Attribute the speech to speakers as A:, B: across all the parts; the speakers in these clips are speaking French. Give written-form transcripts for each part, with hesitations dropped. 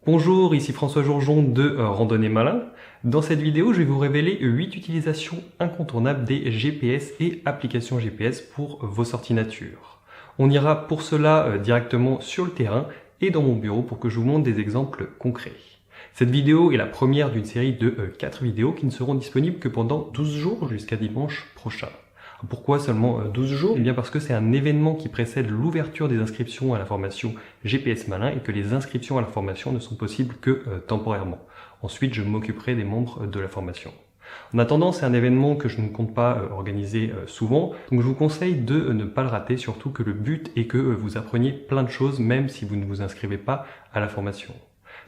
A: Bonjour, ici François Jourjon de Randonnée Malin. Dans cette vidéo, je vais vous révéler 8 utilisations incontournables des GPS et applications GPS pour vos sorties nature. On ira pour cela directement sur le terrain et dans mon bureau pour que je vous montre des exemples concrets. Cette vidéo est la première d'une série de 4 vidéos qui ne seront disponibles que pendant 12 jours jusqu'à dimanche prochain. Pourquoi seulement 12 jours? Eh bien parce que c'est un événement qui précède l'ouverture des inscriptions à la formation GPS Malin et que les inscriptions à la formation ne sont possibles que temporairement. Ensuite, je m'occuperai des membres de la formation. En attendant, c'est un événement que je ne compte pas organiser souvent, donc je vous conseille de ne pas le rater, surtout que le but est que vous appreniez plein de choses même si vous ne vous inscrivez pas à la formation.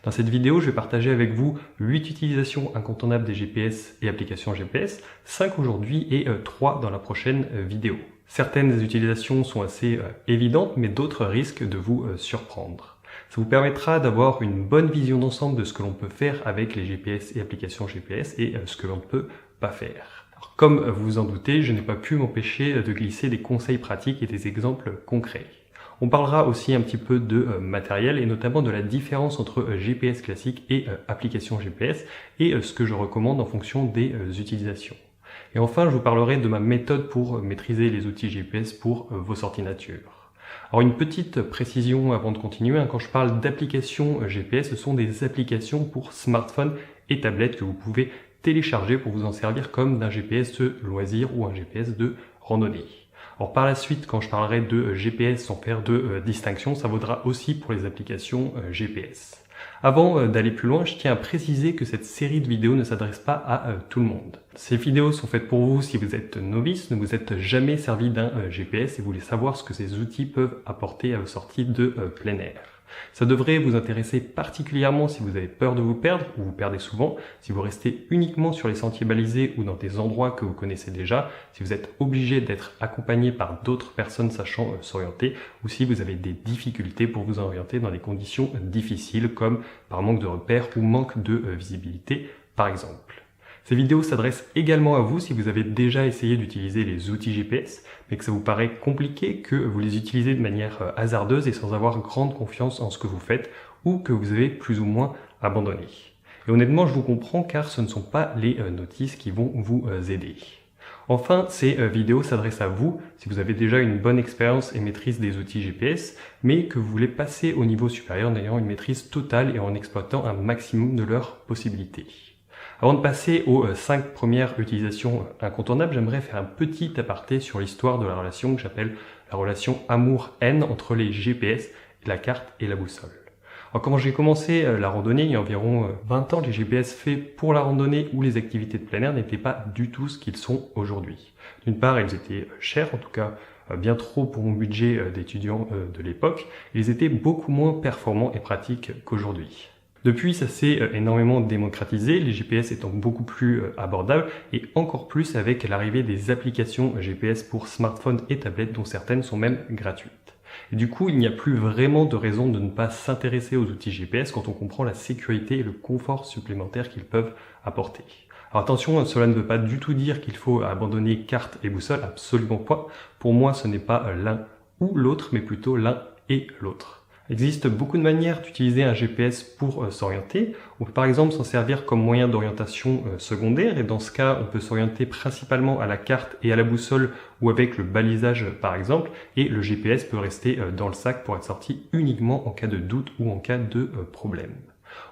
A: Dans cette vidéo, je vais partager avec vous 8 utilisations incontournables des GPS et applications GPS, 5 aujourd'hui et 3 dans la prochaine vidéo. Certaines des utilisations sont assez évidentes, mais d'autres risquent de vous surprendre. Ça vous permettra d'avoir une bonne vision d'ensemble de ce que l'on peut faire avec les GPS et applications GPS et ce que l'on ne peut pas faire. Alors, comme vous vous en doutez, je n'ai pas pu m'empêcher de glisser des conseils pratiques et des exemples concrets. On parlera aussi un petit peu de matériel et notamment de la différence entre GPS classique et application GPS et ce que je recommande en fonction des utilisations. Et enfin, je vous parlerai de ma méthode pour maîtriser les outils GPS pour vos sorties nature. Alors une petite précision avant de continuer, quand je parle d'applications GPS, ce sont des applications pour smartphone et tablette que vous pouvez télécharger pour vous en servir comme d'un GPS de loisir ou un GPS de randonnée. Alors par la suite, quand je parlerai de GPS sans faire de distinction, ça vaudra aussi pour les applications GPS. Avant d'aller plus loin, je tiens à préciser que cette série de vidéos ne s'adresse pas à tout le monde. Ces vidéos sont faites pour vous si vous êtes novice, ne vous êtes jamais servi d'un GPS et voulez savoir ce que ces outils peuvent apporter à vos sorties de plein air. Ça devrait vous intéresser particulièrement si vous avez peur de vous perdre, ou vous perdez souvent, si vous restez uniquement sur les sentiers balisés ou dans des endroits que vous connaissez déjà, si vous êtes obligé d'être accompagné par d'autres personnes sachant s'orienter, ou si vous avez des difficultés pour vous orienter dans des conditions difficiles comme par manque de repères ou manque de visibilité par exemple. Ces vidéos s'adressent également à vous si vous avez déjà essayé d'utiliser les outils GPS, mais que ça vous paraît compliqué, que vous les utilisez de manière hasardeuse et sans avoir grande confiance en ce que vous faites, ou que vous avez plus ou moins abandonné. Et honnêtement, je vous comprends car ce ne sont pas les notices qui vont vous aider. Enfin, ces vidéos s'adressent à vous si vous avez déjà une bonne expérience et maîtrise des outils GPS, mais que vous voulez passer au niveau supérieur en ayant une maîtrise totale et en exploitant un maximum de leurs possibilités. Avant de passer aux 5 premières utilisations incontournables, j'aimerais faire un petit aparté sur l'histoire de la relation que j'appelle la relation amour-haine entre les GPS, la carte et la boussole. Alors, quand j'ai commencé la randonnée, il y a environ 20 ans, les GPS faits pour la randonnée ou les activités de plein air n'étaient pas du tout ce qu'ils sont aujourd'hui. D'une part, ils étaient chers, en tout cas bien trop pour mon budget d'étudiant de l'époque, et ils étaient beaucoup moins performants et pratiques qu'aujourd'hui. Depuis, ça s'est énormément démocratisé, les GPS étant beaucoup plus abordables et encore plus avec l'arrivée des applications GPS pour smartphones et tablettes dont certaines sont même gratuites. Et du coup, il n'y a plus vraiment de raison de ne pas s'intéresser aux outils GPS quand on comprend la sécurité et le confort supplémentaire qu'ils peuvent apporter. Alors attention, cela ne veut pas du tout dire qu'il faut abandonner carte et boussole, absolument pas. Pour moi, ce n'est pas l'un ou l'autre, mais plutôt l'un et l'autre. Il existe beaucoup de manières d'utiliser un GPS pour s'orienter. On peut par exemple s'en servir comme moyen d'orientation secondaire et dans ce cas, on peut s'orienter principalement à la carte et à la boussole ou avec le balisage par exemple et le GPS peut rester dans le sac pour être sorti uniquement en cas de doute ou en cas de problème.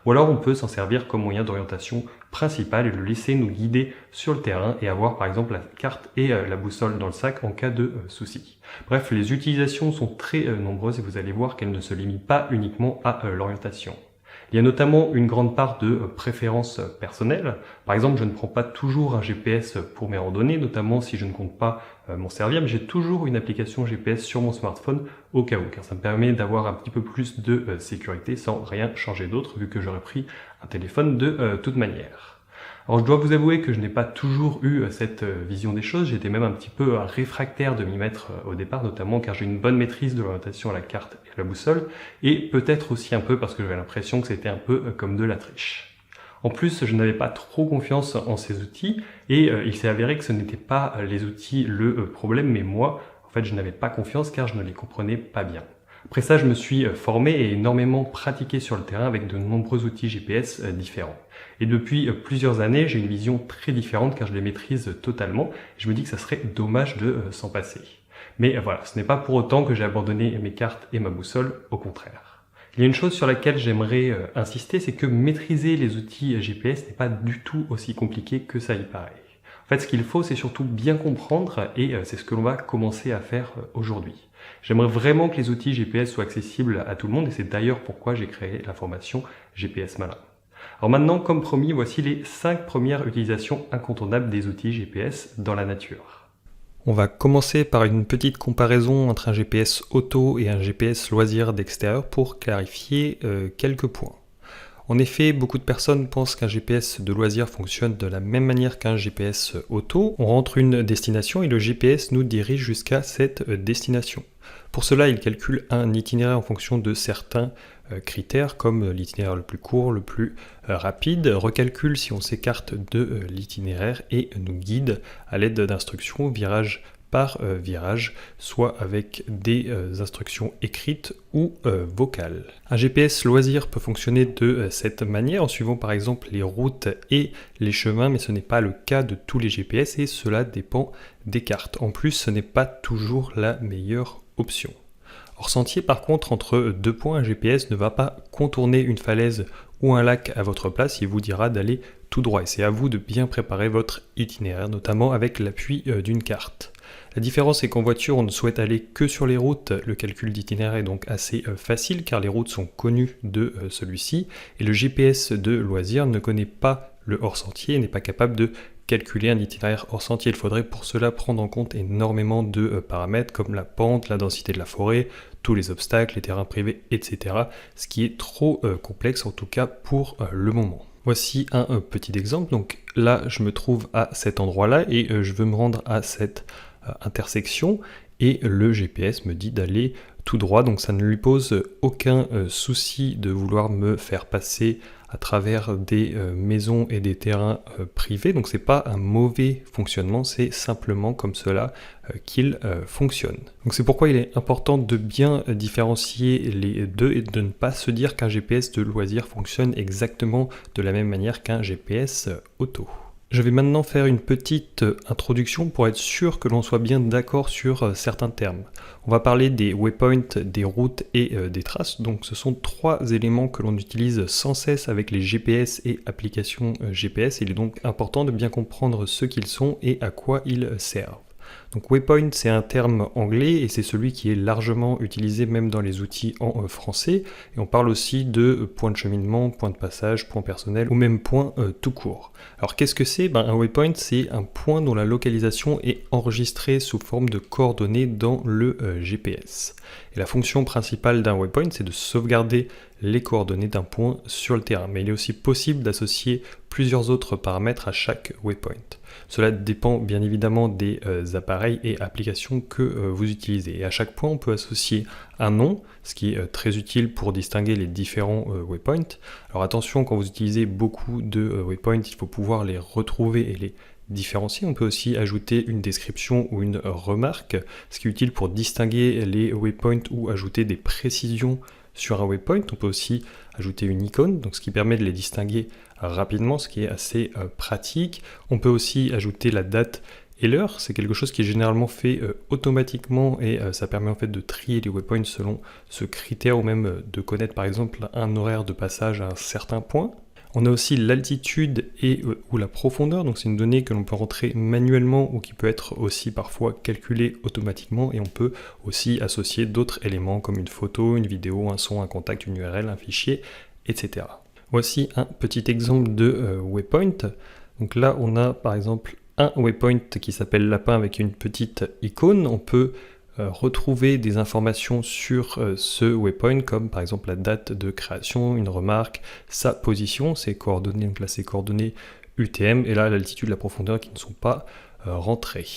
A: Ou alors on peut s'en servir comme moyen d'orientation principal et le laisser nous guider sur le terrain et avoir par exemple la carte et la boussole dans le sac en cas de souci. Bref, les utilisations sont très nombreuses et vous allez voir qu'elles ne se limitent pas uniquement à l'orientation. Il y a notamment une grande part de préférence personnelle. Par exemple, je ne prends pas toujours un GPS pour mes randonnées, notamment si je ne compte pas m'en servir, mais j'ai toujours une application GPS sur mon smartphone au cas où, car ça me permet d'avoir un petit peu plus de sécurité sans rien changer d'autre, vu que j'aurais pris un téléphone de toute manière. Alors je dois vous avouer que je n'ai pas toujours eu cette vision des choses, j'étais même un petit peu réfractaire de m'y mettre au départ, notamment car j'ai une bonne maîtrise de l'orientation à la carte et à la boussole, et peut-être aussi un peu parce que j'avais l'impression que c'était un peu comme de la triche. En plus, je n'avais pas trop confiance en ces outils, et il s'est avéré que ce n'était pas les outils le problème, mais moi, en fait, je n'avais pas confiance car je ne les comprenais pas bien. Après ça, je me suis formé et énormément pratiqué sur le terrain avec de nombreux outils GPS différents. Et depuis plusieurs années, j'ai une vision très différente car je les maîtrise totalement. Je me dis que ça serait dommage de s'en passer. Mais voilà, ce n'est pas pour autant que j'ai abandonné mes cartes et ma boussole, au contraire. Il y a une chose sur laquelle j'aimerais insister, c'est que maîtriser les outils GPS n'est pas du tout aussi compliqué que ça y paraît. En fait, ce qu'il faut, c'est surtout bien comprendre et c'est ce que l'on va commencer à faire aujourd'hui. J'aimerais vraiment que les outils GPS soient accessibles à tout le monde et c'est d'ailleurs pourquoi j'ai créé la formation GPS Malin. Alors maintenant, comme promis, voici les 5 premières utilisations incontournables des outils GPS dans la nature. On va commencer par une petite comparaison entre un GPS auto et un GPS loisir d'extérieur pour clarifier quelques points. En effet, beaucoup de personnes pensent qu'un GPS de loisir fonctionne de la même manière qu'un GPS auto. On rentre une destination et le GPS nous dirige jusqu'à cette destination. Pour cela, il calcule un itinéraire en fonction de certains critères comme l'itinéraire le plus court, le plus rapide, recalcule si on s'écarte de l'itinéraire et nous guide à l'aide d'instructions virage par virage, soit avec des instructions écrites ou vocales. Un GPS loisir peut fonctionner de cette manière en suivant par exemple les routes et les chemins, mais ce n'est pas le cas de tous les GPS et cela dépend des cartes. En plus, ce n'est pas toujours la meilleure option. Hors sentier, par contre, entre deux points, un GPS ne va pas contourner une falaise ou un lac à votre place, il vous dira d'aller tout droit. Et c'est à vous de bien préparer votre itinéraire, notamment avec l'appui d'une carte. La différence est qu'en voiture, on ne souhaite aller que sur les routes. Le calcul d'itinéraire est donc assez facile car les routes sont connues de celui-ci. Et le GPS de loisir ne connaît pas le hors-sentier et n'est pas capable de calculer un itinéraire hors sentier. Il faudrait pour cela prendre en compte énormément de paramètres comme la pente, la densité de la forêt, tous les obstacles, les terrains privés, etc. Ce qui est trop complexe en tout cas pour le moment. Voici un petit exemple. Donc là, je me trouve à cet endroit-là et je veux me rendre à cette intersection et le GPS me dit d'aller tout droit. Donc ça ne lui pose aucun souci de vouloir me faire passer à travers des maisons et des terrains privés. Donc c'est pas un mauvais fonctionnement, c'est simplement comme cela qu'il fonctionne. Donc c'est pourquoi il est important de bien différencier les deux et de ne pas se dire qu'un GPS de loisir fonctionne exactement de la même manière qu'un GPS auto. Je vais maintenant faire une petite introduction pour être sûr que l'on soit bien d'accord sur certains termes. On va parler des waypoints, des routes et des traces. Donc ce sont 3 éléments que l'on utilise sans cesse avec les GPS et applications GPS. Il est donc important de bien comprendre ce qu'ils sont et à quoi ils servent. Donc waypoint, c'est un terme anglais et c'est celui qui est largement utilisé même dans les outils en français. Et on parle aussi de point de cheminement, point de passage, point personnel ou même point tout court. Alors qu'est-ce que c'est ? Un waypoint, c'est un point dont la localisation est enregistrée sous forme de coordonnées dans le GPS. Et la fonction principale d'un waypoint, c'est de sauvegarder les coordonnées d'un point sur le terrain. Mais il est aussi possible d'associer plusieurs autres paramètres à chaque waypoint. Cela dépend bien évidemment des appareils et applications que vous utilisez. Et à chaque point, on peut associer un nom, ce qui est très utile pour distinguer les différents waypoints. Alors attention, quand vous utilisez beaucoup de waypoints, il faut pouvoir les retrouver et les différencier. On peut aussi ajouter une description ou une remarque, ce qui est utile pour distinguer les waypoints ou ajouter des précisions sur un waypoint. On peut aussi ajouter une icône, donc ce qui permet de les distinguer rapidement, ce qui est assez pratique. On peut aussi ajouter la date et l'heure, c'est quelque chose qui est généralement fait automatiquement et ça permet en fait de trier les waypoints selon ce critère ou même de connaître par exemple un horaire de passage à un certain point. On a aussi l'altitude et ou la profondeur, donc c'est une donnée que l'on peut rentrer manuellement ou qui peut être aussi parfois calculée automatiquement et on peut aussi associer d'autres éléments comme une photo, une vidéo, un son, un contact, une URL, un fichier, etc. Voici un petit exemple de waypoint. Donc là on a par exemple un waypoint qui s'appelle lapin avec une petite icône. On peut retrouver des informations sur ce waypoint comme par exemple la date de création, une remarque, sa position, ses coordonnées, donc là ses coordonnées UTM et là l'altitude, la profondeur qui ne sont pas rentrées.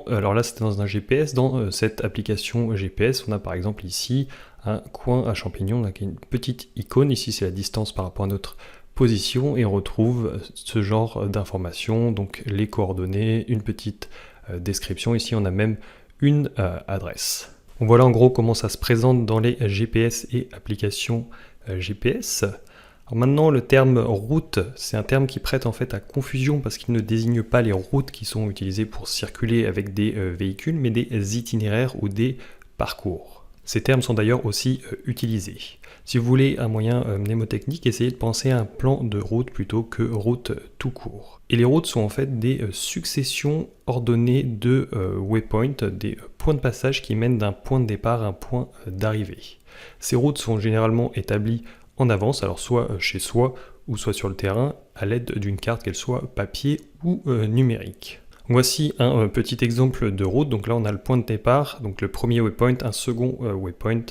A: Alors là c'était dans un GPS, dans cette application GPS on a par exemple ici un coin à champignons avec une petite icône, ici c'est la distance par rapport à notre position et on retrouve ce genre d'informations, donc les coordonnées, une petite description, ici on a même une adresse. Voilà en gros comment ça se présente dans les GPS et applications GPS. Alors maintenant, le terme route, c'est un terme qui prête en fait à confusion parce qu'il ne désigne pas les routes qui sont utilisées pour circuler avec des véhicules, mais des itinéraires ou des parcours. Ces termes sont d'ailleurs aussi utilisés. Si vous voulez un moyen mnémotechnique, essayez de penser à un plan de route plutôt que route tout court. Et les routes sont en fait des successions ordonnées de waypoints, des points de passage qui mènent d'un point de départ à un point d'arrivée. Ces routes sont généralement établies en avance, alors soit chez soi ou soit sur le terrain, à l'aide d'une carte, qu'elle soit papier ou numérique. Voici un petit exemple de route. Donc là, on a le point de départ, donc le premier waypoint, un second waypoint,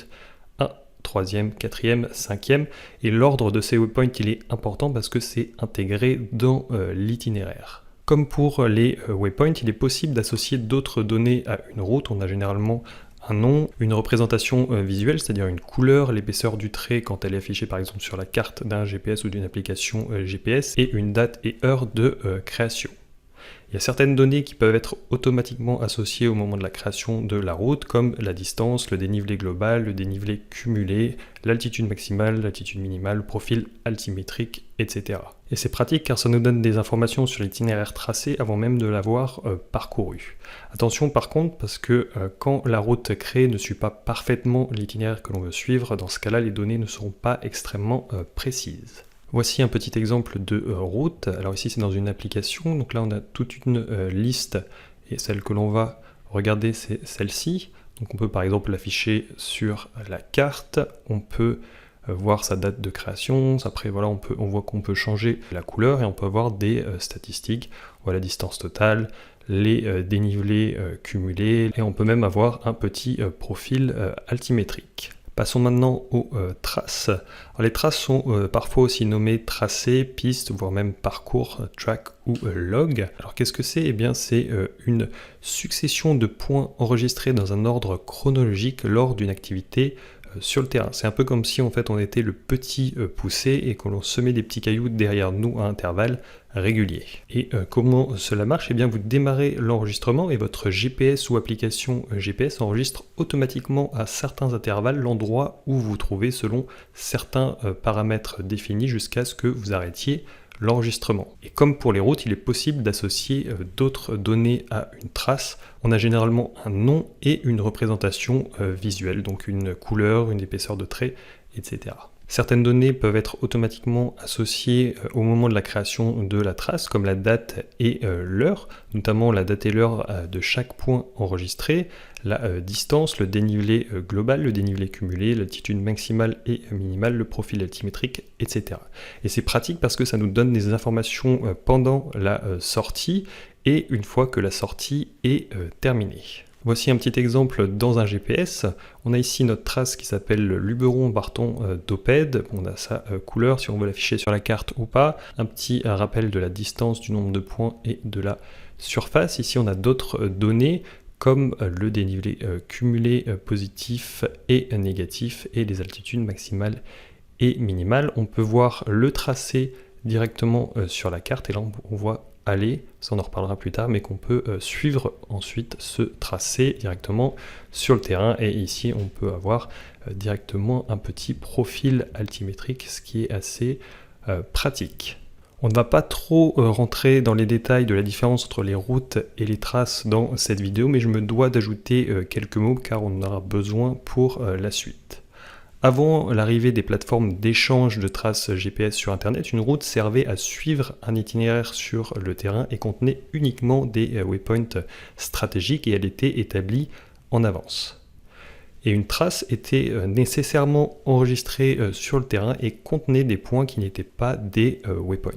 A: un troisième, quatrième, cinquième. Et l'ordre de ces waypoints, il est important parce que c'est intégré dans l'itinéraire. Comme pour les waypoints, il est possible d'associer d'autres données à une route. On a généralement un nom, une représentation visuelle, c'est-à-dire une couleur, l'épaisseur du trait quand elle est affichée par exemple sur la carte d'un GPS ou d'une application GPS, et une date et heure de création. Il y a certaines données qui peuvent être automatiquement associées au moment de la création de la route, comme la distance, le dénivelé global, le dénivelé cumulé, l'altitude maximale, l'altitude minimale, le profil altimétrique, etc. Et c'est pratique car ça nous donne des informations sur l'itinéraire tracé avant même de l'avoir parcouru. Attention par contre, parce que quand la route créée ne suit pas parfaitement l'itinéraire que l'on veut suivre, dans ce cas-là, les données ne seront pas extrêmement précises. Voici un petit exemple de route. Alors ici c'est dans une application, donc là on a toute une liste et celle que l'on va regarder c'est celle-ci. Donc on peut par exemple l'afficher sur la carte, on peut voir sa date de création, après voilà on voit qu'on peut changer la couleur et on peut avoir des statistiques, voilà la distance totale, les dénivelés cumulés et on peut même avoir un petit profil altimétrique. Passons maintenant aux traces. Alors, les traces sont parfois aussi nommées tracés, pistes, voire même parcours, track ou log. Alors qu'est-ce que c'est ? Eh bien c'est une succession de points enregistrés dans un ordre chronologique lors d'une activité sur le terrain. C'est un peu comme si en fait on était le petit poussé et que l'on semait des petits cailloux derrière nous à intervalles réguliers. Et comment cela marche ? Eh bien vous démarrez l'enregistrement et votre GPS ou application GPS enregistre automatiquement à certains intervalles l'endroit où vous vous trouvez selon certains paramètres définis jusqu'à ce que vous arrêtiez l'enregistrement. Et comme pour les routes, il est possible d'associer d'autres données à une trace. On a généralement un nom et une représentation visuelle, donc une couleur, une épaisseur de trait, etc. Certaines données peuvent être automatiquement associées au moment de la création de la trace, comme la date et l'heure, notamment la date et l'heure de chaque point enregistré, la distance, le dénivelé global, le dénivelé cumulé, l'altitude maximale et minimale, le profil altimétrique, etc. Et c'est pratique parce que ça nous donne des informations pendant la sortie et une fois que la sortie est terminée. Voici un petit exemple dans un GPS. On a ici notre trace qui s'appelle Luberon-Barton d'Opède. On a sa couleur si on veut l'afficher sur la carte ou pas. Un petit rappel de la distance, du nombre de points et de la surface. Ici on a d'autres données comme le dénivelé cumulé positif et négatif et les altitudes maximales et minimales. On peut voir le tracé directement sur la carte et là on voit aller, ça on en reparlera plus tard, mais qu'on peut suivre ensuite ce tracé directement sur le terrain et ici on peut avoir directement un petit profil altimétrique, ce qui est assez pratique. On ne va pas trop rentrer dans les détails de la différence entre les routes et les traces dans cette vidéo, mais je me dois d'ajouter quelques mots car on en aura besoin pour la suite. Avant l'arrivée des plateformes d'échange de traces GPS sur Internet, une route servait à suivre un itinéraire sur le terrain et contenait uniquement des waypoints stratégiques et elle était établie en avance. Et une trace était nécessairement enregistrée sur le terrain et contenait des points qui n'étaient pas des waypoints.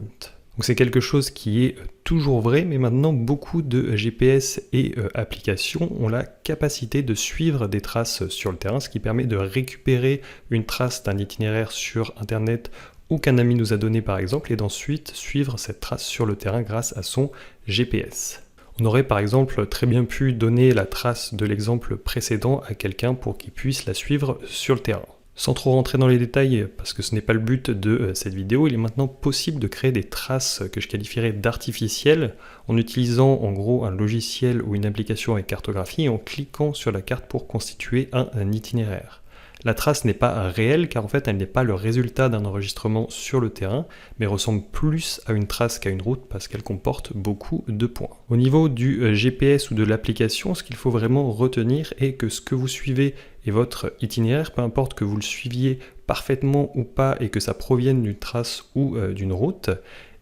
A: Donc c'est quelque chose qui est toujours vrai, mais maintenant beaucoup de GPS et applications ont la capacité de suivre des traces sur le terrain, ce qui permet de récupérer une trace d'un itinéraire sur Internet ou qu'un ami nous a donné par exemple, et d'ensuite suivre cette trace sur le terrain grâce à son GPS. On aurait par exemple très bien pu donner la trace de l'exemple précédent à quelqu'un pour qu'il puisse la suivre sur le terrain. Sans trop rentrer dans les détails, parce que ce n'est pas le but de cette vidéo, il est maintenant possible de créer des traces que je qualifierais d'artificielles en utilisant en gros un logiciel ou une application avec cartographie et en cliquant sur la carte pour constituer un itinéraire. La trace n'est pas réelle car en fait elle n'est pas le résultat d'un enregistrement sur le terrain, mais ressemble plus à une trace qu'à une route parce qu'elle comporte beaucoup de points. Au niveau du GPS ou de l'application, ce qu'il faut vraiment retenir est que ce que vous suivez est votre itinéraire, peu importe que vous le suiviez parfaitement ou pas et que ça provienne d'une trace ou d'une route,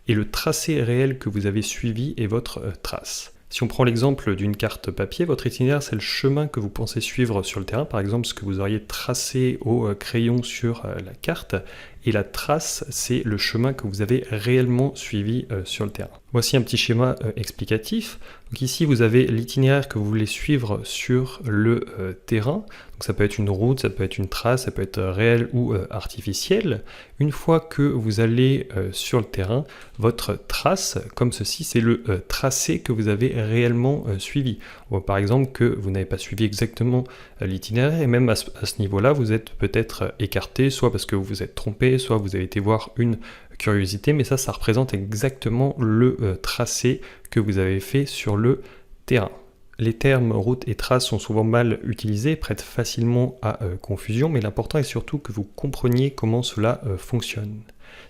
A: et le tracé réel que vous avez suivi est votre trace. Si on prend l'exemple d'une carte papier, votre itinéraire c'est le chemin que vous pensez suivre sur le terrain, par exemple ce que vous auriez tracé au crayon sur la carte, et la trace c'est le chemin que vous avez réellement suivi sur le terrain. Voici un petit schéma explicatif. Donc ici vous avez l'itinéraire que vous voulez suivre sur le terrain, donc ça peut être une route, ça peut être une trace, ça peut être réel ou artificiel. Une fois que vous allez sur le terrain, votre trace, comme ceci, c'est le tracé que vous avez réellement suivi. On voit par exemple que vous n'avez pas suivi exactement l'itinéraire et même à ce niveau-là, vous êtes peut-être écarté, soit parce que vous vous êtes trompé, soit vous avez été voir une curiosité, mais ça représente exactement le tracé que vous avez fait sur le terrain. Les termes route et trace sont souvent mal utilisés, prêtent facilement à confusion, mais l'important est surtout que vous compreniez comment cela fonctionne.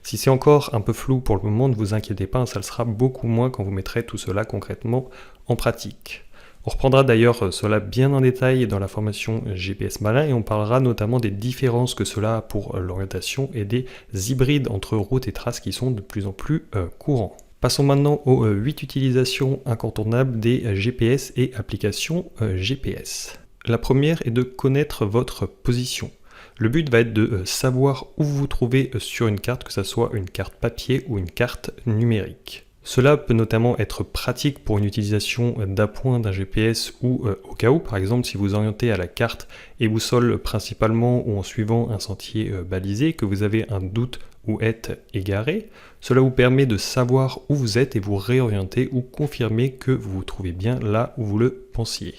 A: Si c'est encore un peu flou pour le moment, ne vous inquiétez pas, ça le sera beaucoup moins quand vous mettrez tout cela concrètement en pratique. On reprendra d'ailleurs cela bien en détail dans la formation GPS Malin et on parlera notamment des différences que cela a pour l'orientation et des hybrides entre route et trace qui sont de plus en plus courants. Passons maintenant aux 8 utilisations incontournables des GPS et applications GPS. La première est de connaître votre position. Le but va être de savoir où vous vous trouvez sur une carte, que ce soit une carte papier ou une carte numérique. Cela peut notamment être pratique pour une utilisation d'appoint d'un GPS ou au cas où, par exemple, si vous orientez à la carte et boussole principalement ou en suivant un sentier balisé, que vous avez un doute ou êtes égaré, cela vous permet de savoir où vous êtes et vous réorienter ou confirmer que vous vous trouvez bien là où vous le pensiez.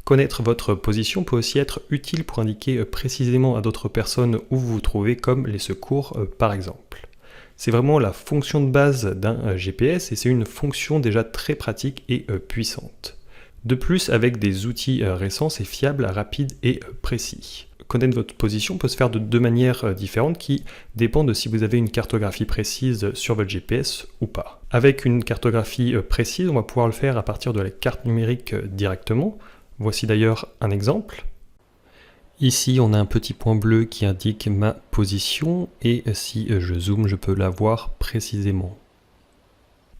A: Connaître votre position peut aussi être utile pour indiquer précisément à d'autres personnes où vous vous trouvez, comme les secours par exemple. C'est vraiment la fonction de base d'un GPS et c'est une fonction déjà très pratique et puissante. De plus, avec des outils récents, c'est fiable, rapide et précis. Connaître votre position peut se faire de deux manières différentes qui dépendent de si vous avez une cartographie précise sur votre GPS ou pas. Avec une cartographie précise, on va pouvoir le faire à partir de la carte numérique directement. Voici d'ailleurs un exemple. Ici, on a un petit point bleu qui indique ma position et si je zoome, je peux la voir précisément.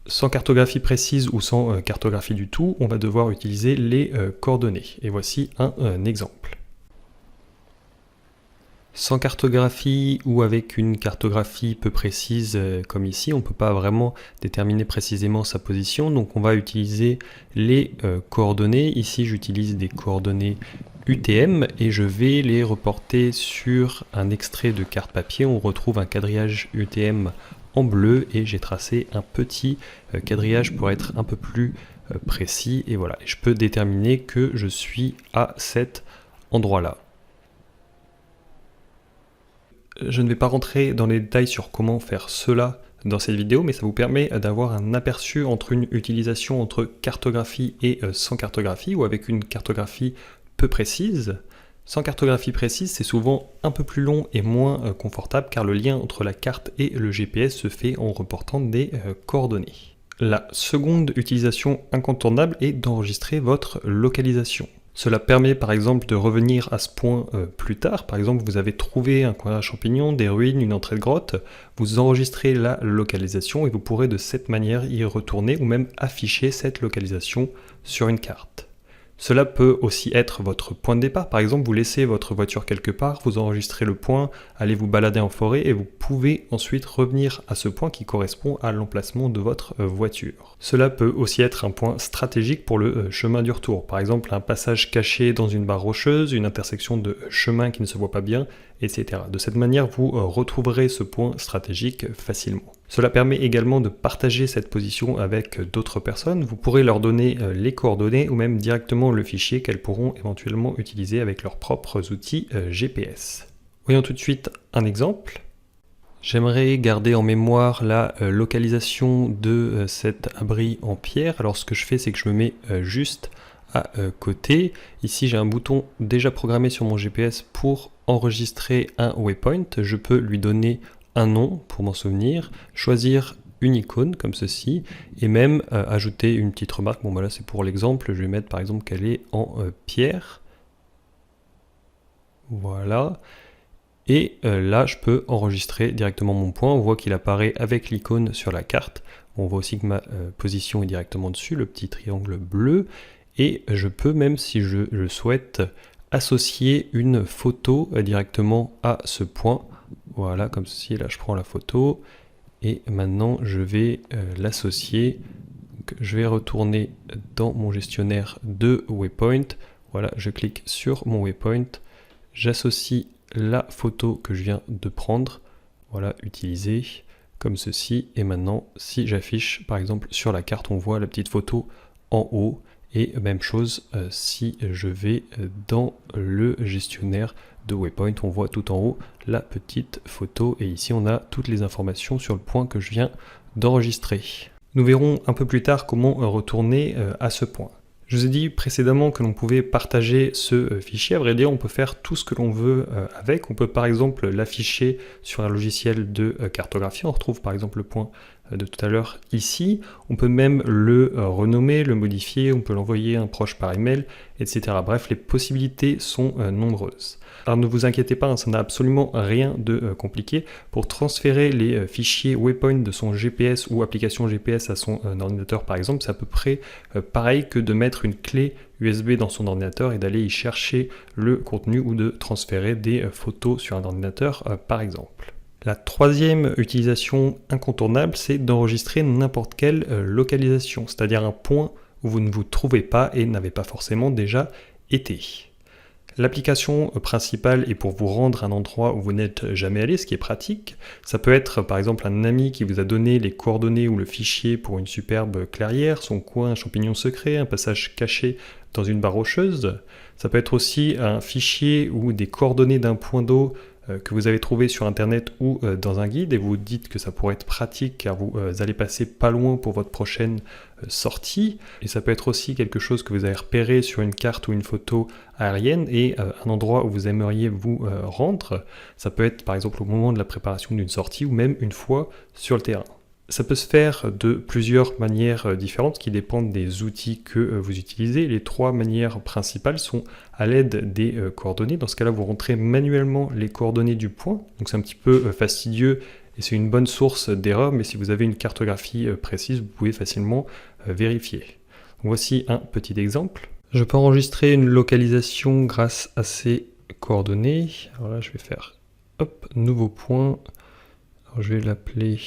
A: Sans cartographie précise ou sans cartographie du tout, on va devoir utiliser les coordonnées. Et voici un exemple. Sans cartographie ou avec une cartographie peu précise comme ici, on ne peut pas vraiment déterminer précisément sa position, donc on va utiliser les coordonnées. Ici, j'utilise des coordonnées UTM et je vais les reporter sur un extrait de carte papier. On retrouve un quadrillage UTM en bleu et j'ai tracé un petit quadrillage pour être un peu plus précis. Et voilà, je peux déterminer que je suis à cet endroit-là. Je ne vais pas rentrer dans les détails sur comment faire cela dans cette vidéo, mais ça vous permet d'avoir un aperçu entre une utilisation entre cartographie et sans cartographie, ou avec une cartographie peu précise. Sans cartographie précise, c'est souvent un peu plus long et moins confortable, car le lien entre la carte et le GPS se fait en reportant des coordonnées. La seconde utilisation incontournable est d'enregistrer votre localisation. Cela permet par exemple de revenir à ce point plus tard. Par exemple, vous avez trouvé un coin à champignons, des ruines, une entrée de grotte. Vous enregistrez la localisation et vous pourrez de cette manière y retourner ou même afficher cette localisation sur une carte. Cela peut aussi être votre point de départ. Par exemple, vous laissez votre voiture quelque part, vous enregistrez le point, allez vous balader en forêt et vous pouvez ensuite revenir à ce point qui correspond à l'emplacement de votre voiture. Cela peut aussi être un point stratégique pour le chemin du retour. Par exemple, un passage caché dans une barre rocheuse, une intersection de chemin qui ne se voit pas bien, etc. De cette manière, vous retrouverez ce point stratégique facilement. Cela permet également de partager cette position avec d'autres personnes. Vous pourrez leur donner les coordonnées ou même directement le fichier qu'elles pourront éventuellement utiliser avec leurs propres outils GPS. Voyons tout de suite un exemple. J'aimerais garder en mémoire la localisation de cet abri en pierre. Alors ce que je fais, c'est que je me mets juste à côté. Ici, j'ai un bouton déjà programmé sur mon GPS pour enregistrer un waypoint. Je peux lui donner un nom pour m'en souvenir, choisir une icône comme ceci, et même ajouter une petite remarque. Bon, voilà, c'est pour l'exemple. Je vais mettre par exemple qu'elle est en pierre. Voilà. Et là, je peux enregistrer directement mon point. On voit qu'il apparaît avec l'icône sur la carte. On voit aussi que ma position est directement dessus, le petit triangle bleu. Et je peux, même si je le souhaite, associer une photo directement à ce point. Voilà, comme ceci. Là, je prends la photo. Et maintenant, je vais l'associer. Je vais retourner dans mon gestionnaire de waypoint. Voilà, je clique sur mon waypoint. J'associe la photo que je viens de prendre, voilà, utiliser comme ceci, et maintenant si j'affiche par exemple sur la carte, on voit la petite photo en haut, et même chose si je vais dans le gestionnaire de waypoint, on voit tout en haut la petite photo, et ici on a toutes les informations sur le point que je viens d'enregistrer. Nous verrons un peu plus tard comment retourner à ce point. Je vous ai dit précédemment que l'on pouvait partager ce fichier. À vrai dire, on peut faire tout ce que l'on veut avec. On peut par exemple l'afficher sur un logiciel de cartographie. On retrouve par exemple le point de tout à l'heure ici. On peut même le renommer, le modifier, on peut l'envoyer à un proche par email, etc. Bref, les possibilités sont nombreuses. Alors ne vous inquiétez pas, ça n'a absolument rien de compliqué. Pour transférer les fichiers waypoint de son GPS ou application GPS à son ordinateur par exemple, c'est à peu près pareil que de mettre une clé USB dans son ordinateur et d'aller y chercher le contenu ou de transférer des photos sur un ordinateur par exemple. La troisième utilisation incontournable, c'est d'enregistrer n'importe quelle localisation, c'est-à-dire un point où vous ne vous trouvez pas et n'avez pas forcément déjà été. L'application principale est pour vous rendre à un endroit où vous n'êtes jamais allé, ce qui est pratique. Ça peut être par exemple un ami qui vous a donné les coordonnées ou le fichier pour une superbe clairière, son coin, un champignon secret, un passage caché dans une barre rocheuse. Ça peut être aussi un fichier ou des coordonnées d'un point d'eau que vous avez trouvé sur internet ou dans un guide et vous dites que ça pourrait être pratique car vous allez passer pas loin pour votre prochaine sortie. Et ça peut être aussi quelque chose que vous avez repéré sur une carte ou une photo aérienne et un endroit où vous aimeriez vous rendre. Ça peut être par exemple au moment de la préparation d'une sortie ou même une fois sur le terrain. Ça peut se faire de plusieurs manières différentes qui dépendent des outils que vous utilisez. Les trois manières principales sont à l'aide des coordonnées. Dans ce cas-là, vous rentrez manuellement les coordonnées du point. Donc c'est un petit peu fastidieux et c'est une bonne source d'erreur, mais si vous avez une cartographie précise, vous pouvez facilement vérifier. Donc voici un petit exemple. Je peux enregistrer une localisation grâce à ces coordonnées. Alors là, je vais faire hop, nouveau point. Alors, je vais l'appeler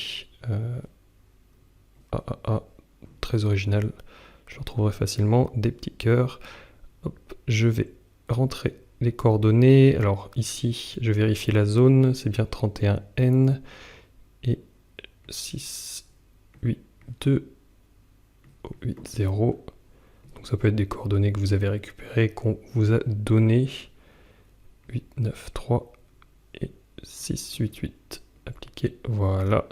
A: très original, je le retrouverai facilement, des petits cœurs. Hop, je vais rentrer les coordonnées. Alors ici, je vérifie la zone, c'est bien 31N et 6, 8, 2, 8, 0. Donc ça peut être des coordonnées que vous avez récupérées, qu'on vous a données. 8, 9, 3 et 6, 8, 8. Appliquer, voilà.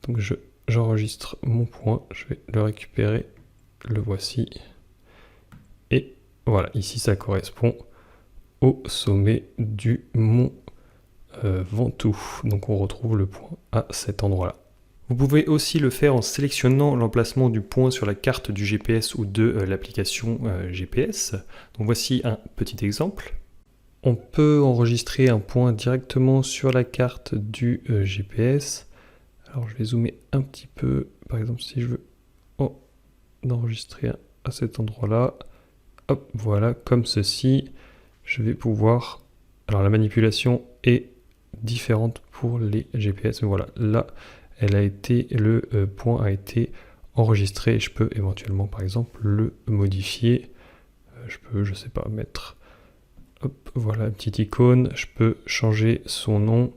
A: Donc j'enregistre mon point, je vais le récupérer, le voici. Et voilà, ici ça correspond au sommet du mont Ventoux. Donc on retrouve le point à cet endroit-là. Vous pouvez aussi le faire en sélectionnant l'emplacement du point sur la carte du GPS ou de l'application GPS. Donc voici un petit exemple. On peut enregistrer un point directement sur la carte du GPS. Alors je vais zoomer un petit peu. Par exemple, si je veux enregistrer à cet endroit-là, hop, voilà, comme ceci, je vais pouvoir... Alors la manipulation est différente pour les GPS, mais voilà, là, le point a été enregistré. Je peux éventuellement, par exemple, le modifier. Je peux, je sais pas, mettre... Hop, voilà, une petite icône. Je peux changer son nom.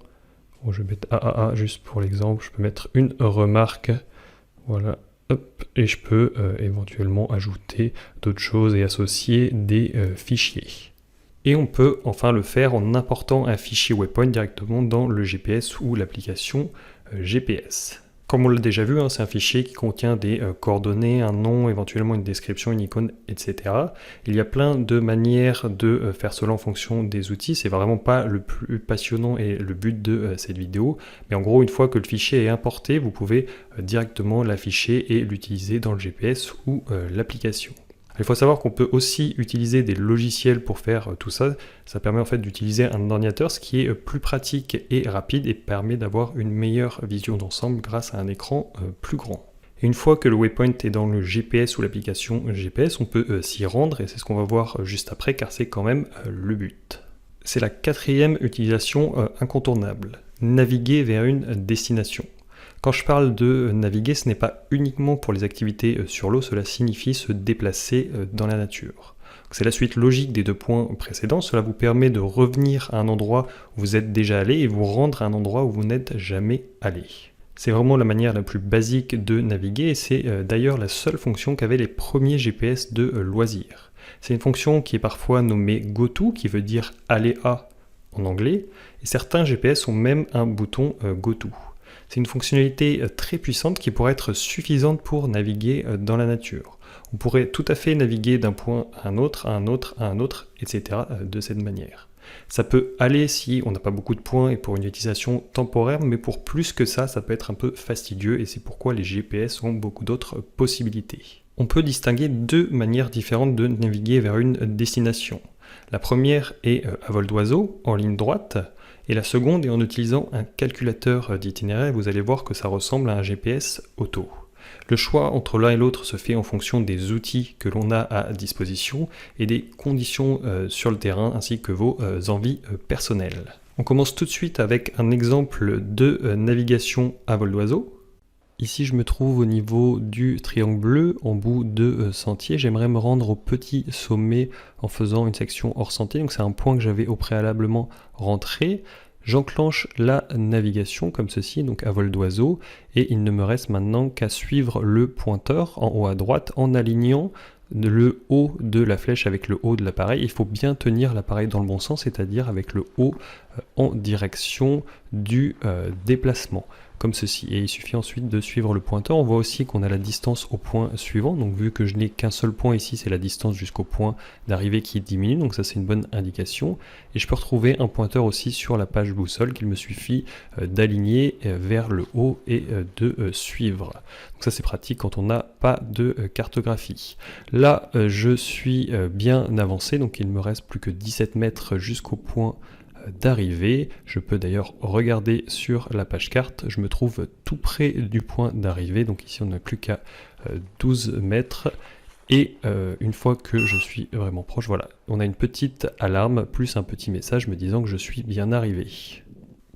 A: Bon, je vais mettre AAA juste pour l'exemple. Je peux mettre une remarque. Voilà, hop, et je peux éventuellement ajouter d'autres choses et associer des fichiers. Et on peut enfin le faire en important un fichier waypoint directement dans le GPS ou l'application GPS. Comme on l'a déjà vu, c'est un fichier qui contient des coordonnées, un nom, éventuellement une description, une icône, etc. Il y a plein de manières de faire cela en fonction des outils. C'est vraiment pas le plus passionnant et le but de cette vidéo. Mais en gros, une fois que le fichier est importé, vous pouvez directement l'afficher et l'utiliser dans le GPS ou l'application. Il faut savoir qu'on peut aussi utiliser des logiciels pour faire tout ça. Ça permet en fait d'utiliser un ordinateur, ce qui est plus pratique et rapide et permet d'avoir une meilleure vision d'ensemble grâce à un écran plus grand. Et une fois que le waypoint est dans le GPS ou l'application GPS, on peut s'y rendre et c'est ce qu'on va voir juste après car c'est quand même le but. C'est la quatrième utilisation incontournable, naviguer vers une destination. Quand je parle de naviguer, ce n'est pas uniquement pour les activités sur l'eau, cela signifie se déplacer dans la nature. C'est la suite logique des deux points précédents, cela vous permet de revenir à un endroit où vous êtes déjà allé et vous rendre à un endroit où vous n'êtes jamais allé. C'est vraiment la manière la plus basique de naviguer et c'est d'ailleurs la seule fonction qu'avaient les premiers GPS de loisirs. C'est une fonction qui est parfois nommée GoTo, qui veut dire aller à en anglais, et certains GPS ont même un bouton GoTo. C'est une fonctionnalité très puissante qui pourrait être suffisante pour naviguer dans la nature. On pourrait tout à fait naviguer d'un point à un autre, à un autre, à un autre, etc. de cette manière. Ça peut aller si on n'a pas beaucoup de points et pour une utilisation temporaire, mais pour plus que ça peut être un peu fastidieux et c'est pourquoi les GPS ont beaucoup d'autres possibilités. On peut distinguer deux manières différentes de naviguer vers une destination. La première est à vol d'oiseau, en ligne droite, et la seconde est en utilisant un calculateur d'itinéraire. Vous allez voir que ça ressemble à un GPS auto. Le choix entre l'un et l'autre se fait en fonction des outils que l'on a à disposition et des conditions sur le terrain ainsi que vos envies personnelles. On commence tout de suite avec un exemple de navigation à vol d'oiseau. Ici, je me trouve au niveau du triangle bleu, en bout de sentier. J'aimerais me rendre au petit sommet en faisant une section hors sentier. Donc c'est un point que j'avais au préalablement rentré. J'enclenche la navigation comme ceci, donc à vol d'oiseau. Et il ne me reste maintenant qu'à suivre le pointeur en haut à droite en alignant le haut de la flèche avec le haut de l'appareil. Il faut bien tenir l'appareil dans le bon sens, c'est-à-dire avec le haut en direction du déplacement. Comme ceci, et il suffit ensuite de suivre le pointeur. On voit aussi qu'on a la distance au point suivant, donc vu que je n'ai qu'un seul point ici, c'est la distance jusqu'au point d'arrivée qui diminue, donc ça c'est une bonne indication. Et je peux retrouver un pointeur aussi sur la page boussole qu'il me suffit d'aligner vers le haut et de suivre. Donc ça c'est pratique quand on n'a pas de cartographie. Là je suis bien avancé, donc il me reste plus que 17 mètres jusqu'au point d'arrivée. Je peux d'ailleurs regarder sur la page carte, je me trouve tout près du point d'arrivée, donc ici on n'a plus qu'à 12 mètres et une fois que je suis vraiment proche, voilà, on a une petite alarme plus un petit message me disant que je suis bien arrivé.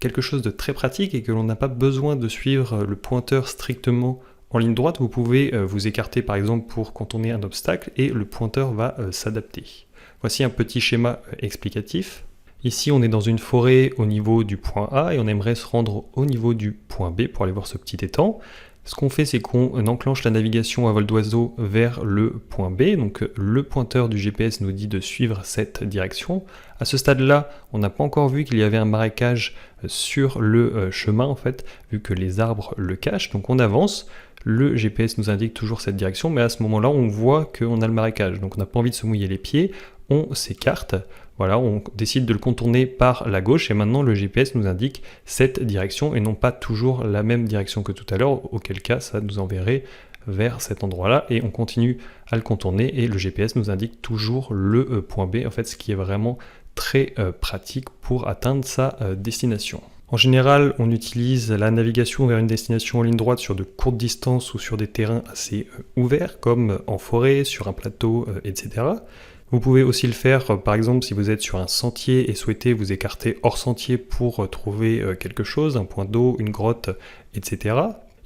A: Quelque chose de très pratique et que l'on n'a pas besoin de suivre le pointeur strictement en ligne droite, vous pouvez vous écarter par exemple pour contourner un obstacle et le pointeur va s'adapter. Voici un petit schéma explicatif. Ici, on est dans une forêt au niveau du point A et on aimerait se rendre au niveau du point B pour aller voir ce petit étang. Ce qu'on fait, c'est qu'on enclenche la navigation à vol d'oiseau vers le point B. Donc le pointeur du GPS nous dit de suivre cette direction. À ce stade-là, on n'a pas encore vu qu'il y avait un marécage sur le chemin, en fait, vu que les arbres le cachent. Donc on avance. Le GPS nous indique toujours cette direction, mais à ce moment-là, on voit qu'on a le marécage. Donc on n'a pas envie de se mouiller les pieds. On s'écarte. Voilà, on décide de le contourner par la gauche et maintenant le GPS nous indique cette direction et non pas toujours la même direction que tout à l'heure, auquel cas ça nous enverrait vers cet endroit-là et on continue à le contourner et le GPS nous indique toujours le point B, en fait ce qui est vraiment très pratique pour atteindre sa destination. En général, on utilise la navigation vers une destination en ligne droite sur de courtes distances ou sur des terrains assez ouverts comme en forêt, sur un plateau, etc. Vous pouvez aussi le faire, par exemple, si vous êtes sur un sentier et souhaitez vous écarter hors sentier pour trouver quelque chose, un point d'eau, une grotte, etc.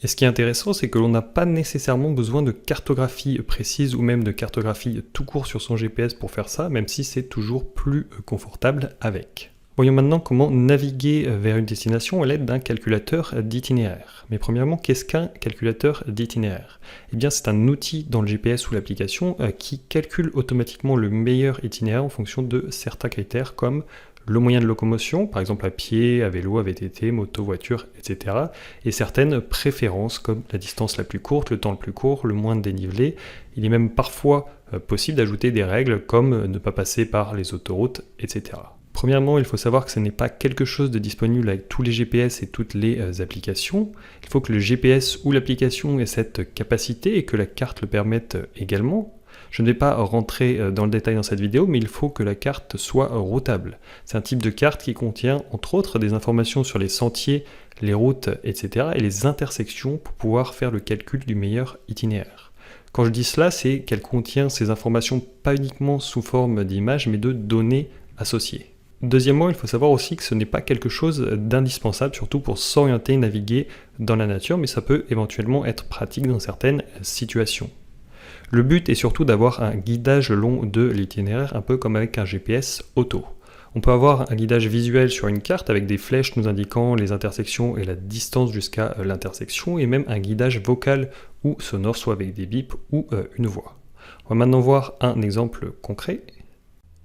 A: Et ce qui est intéressant, c'est que l'on n'a pas nécessairement besoin de cartographie précise ou même de cartographie tout court sur son GPS pour faire ça, même si c'est toujours plus confortable avec. Voyons maintenant comment naviguer vers une destination à l'aide d'un calculateur d'itinéraire. Mais premièrement, qu'est-ce qu'un calculateur d'itinéraire? Eh bien, c'est un outil dans le GPS ou l'application qui calcule automatiquement le meilleur itinéraire en fonction de certains critères comme le moyen de locomotion, par exemple à pied, à vélo, à VTT, moto, voiture, etc. Et certaines préférences comme la distance la plus courte, le temps le plus court, le moins de dénivelé. Il est même parfois possible d'ajouter des règles comme ne pas passer par les autoroutes, etc. Premièrement, il faut savoir que ce n'est pas quelque chose de disponible avec tous les GPS et toutes les applications. Il faut que le GPS ou l'application ait cette capacité et que la carte le permette également. Je ne vais pas rentrer dans le détail dans cette vidéo, mais il faut que la carte soit routable. C'est un type de carte qui contient, entre autres, des informations sur les sentiers, les routes, etc. et les intersections pour pouvoir faire le calcul du meilleur itinéraire. Quand je dis cela, c'est qu'elle contient ces informations pas uniquement sous forme d'images, mais de données associées. Deuxièmement, il faut savoir aussi que ce n'est pas quelque chose d'indispensable, surtout pour s'orienter et naviguer dans la nature, mais ça peut éventuellement être pratique dans certaines situations. Le but est surtout d'avoir un guidage le long de l'itinéraire, un peu comme avec un GPS auto. On peut avoir un guidage visuel sur une carte avec des flèches nous indiquant les intersections et la distance jusqu'à l'intersection, et même un guidage vocal ou sonore, soit avec des bips ou une voix. On va maintenant voir un exemple concret.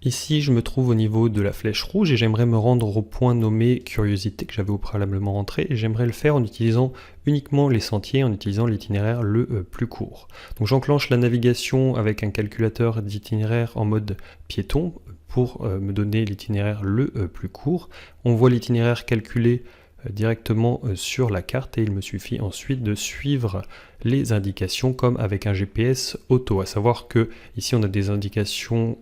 A: Ici, je me trouve au niveau de la flèche rouge et j'aimerais me rendre au point nommé curiosité que j'avais au préalablement rentré, et j'aimerais le faire en utilisant uniquement les sentiers, en utilisant l'itinéraire le plus court. Donc j'enclenche la navigation avec un calculateur d'itinéraire en mode piéton pour me donner l'itinéraire le plus court. On voit l'itinéraire calculé directement sur la carte et il me suffit ensuite de suivre les indications comme avec un GPS auto, à savoir que ici on a des indications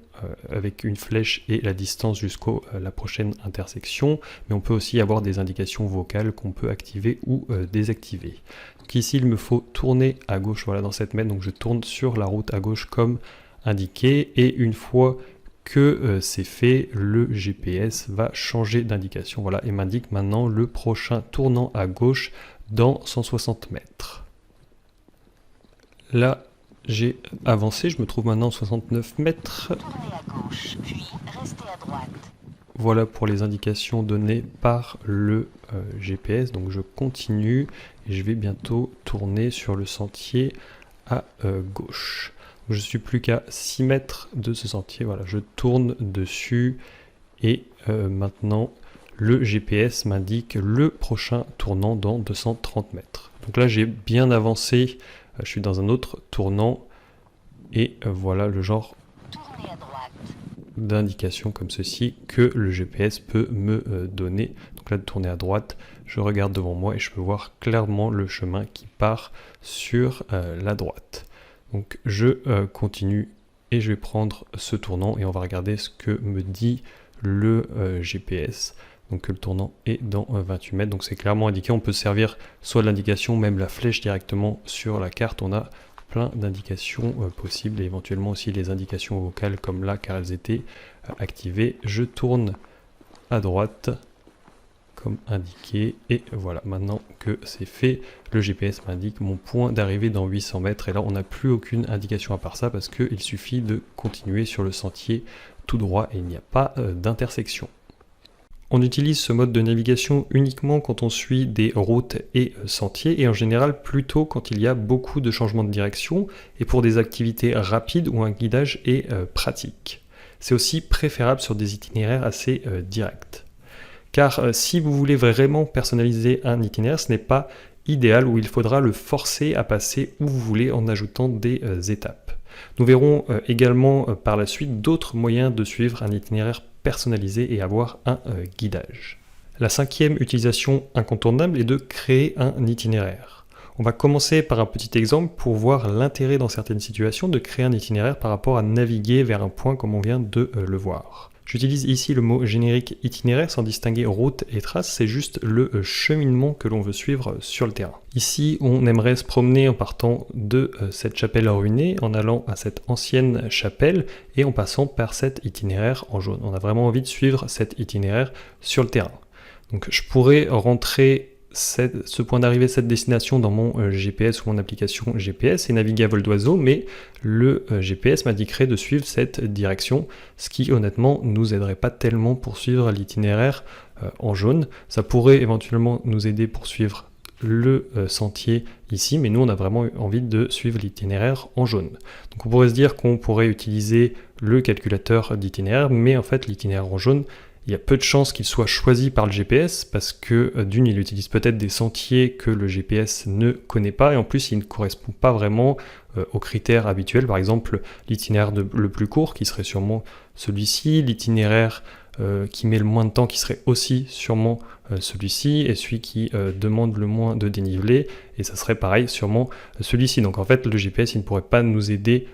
A: avec une flèche et la distance jusqu'à la prochaine intersection, mais on peut aussi avoir des indications vocales qu'on peut activer ou désactiver. Donc ici il me faut tourner à gauche, voilà, dans cette mètre, donc je tourne sur la route à gauche comme indiqué, et une fois que c'est fait, le GPS va changer d'indication, voilà, et m'indique maintenant le prochain tournant à gauche dans 160 mètres. Là, j'ai avancé, je me trouve maintenant 69 mètres.
B: Tournez à gauche, puis restez à droite.
A: Voilà pour les indications données par le GPS, donc je continue et je vais bientôt tourner sur le sentier à gauche. Je suis plus qu'à 6 mètres de ce sentier, voilà, je tourne dessus et maintenant le GPS m'indique le prochain tournant dans 230 mètres. Donc là j'ai bien avancé, je suis dans un autre tournant et voilà le genre d'indication comme ceci que le GPS peut me donner. Donc là de tourner à droite, je regarde devant moi et je peux voir clairement le chemin qui part sur la droite. Donc je continue et je vais prendre ce tournant et on va regarder ce que me dit le GPS. Donc le tournant est dans 28 mètres, donc c'est clairement indiqué. On peut se servir soit de l'indication, même la flèche directement sur la carte. On a plein d'indications possibles et éventuellement aussi les indications vocales comme là car elles étaient activées. Je tourne à droite comme indiqué et voilà, maintenant que c'est fait, le GPS m'indique mon point d'arrivée dans 800 mètres et là on n'a plus aucune indication à part ça parce qu'il suffit de continuer sur le sentier tout droit et il n'y a pas d'intersection. On utilise ce mode de navigation uniquement quand on suit des routes et sentiers et en général plutôt quand il y a beaucoup de changements de direction et pour des activités rapides où un guidage est pratique. C'est aussi préférable sur des itinéraires assez directs. Car si vous voulez vraiment personnaliser un itinéraire, ce n'est pas idéal où il faudra le forcer à passer où vous voulez en ajoutant des étapes. Nous verrons également par la suite d'autres moyens de suivre un itinéraire personnalisé et avoir un guidage. La cinquième utilisation incontournable est de créer un itinéraire. On va commencer par un petit exemple pour voir l'intérêt dans certaines situations de créer un itinéraire par rapport à naviguer vers un point comme on vient de le voir. J'utilise ici le mot générique itinéraire sans distinguer route et trace, c'est juste le cheminement que l'on veut suivre sur le terrain. Ici, on aimerait se promener en partant de cette chapelle ruinée, en allant à cette ancienne chapelle et en passant par cet itinéraire en jaune. On a vraiment envie de suivre cet itinéraire sur le terrain. Donc je pourrais rentrer ce point d'arrivée, cette destination dans mon GPS ou mon application GPS est navigué à vol d'oiseau, mais le GPS m'indiquerait de suivre cette direction, ce qui honnêtement nous aiderait pas tellement pour suivre l'itinéraire en jaune. Ça pourrait éventuellement nous aider pour suivre le sentier ici, mais nous on a vraiment envie de suivre l'itinéraire en jaune. Donc on pourrait se dire qu'on pourrait utiliser le calculateur d'itinéraire, mais en fait l'itinéraire en jaune, il y a peu de chances qu'il soit choisi par le GPS parce que d'une, il utilise peut-être des sentiers que le GPS ne connaît pas et en plus il ne correspond pas vraiment aux critères habituels. Par exemple, l'itinéraire le plus court qui serait sûrement celui-ci, l'itinéraire qui met le moins de temps qui serait aussi sûrement celui-ci et celui qui demande le moins de dénivelé et ça serait pareil sûrement celui-ci. Donc en fait le GPS il ne pourrait pas nous aider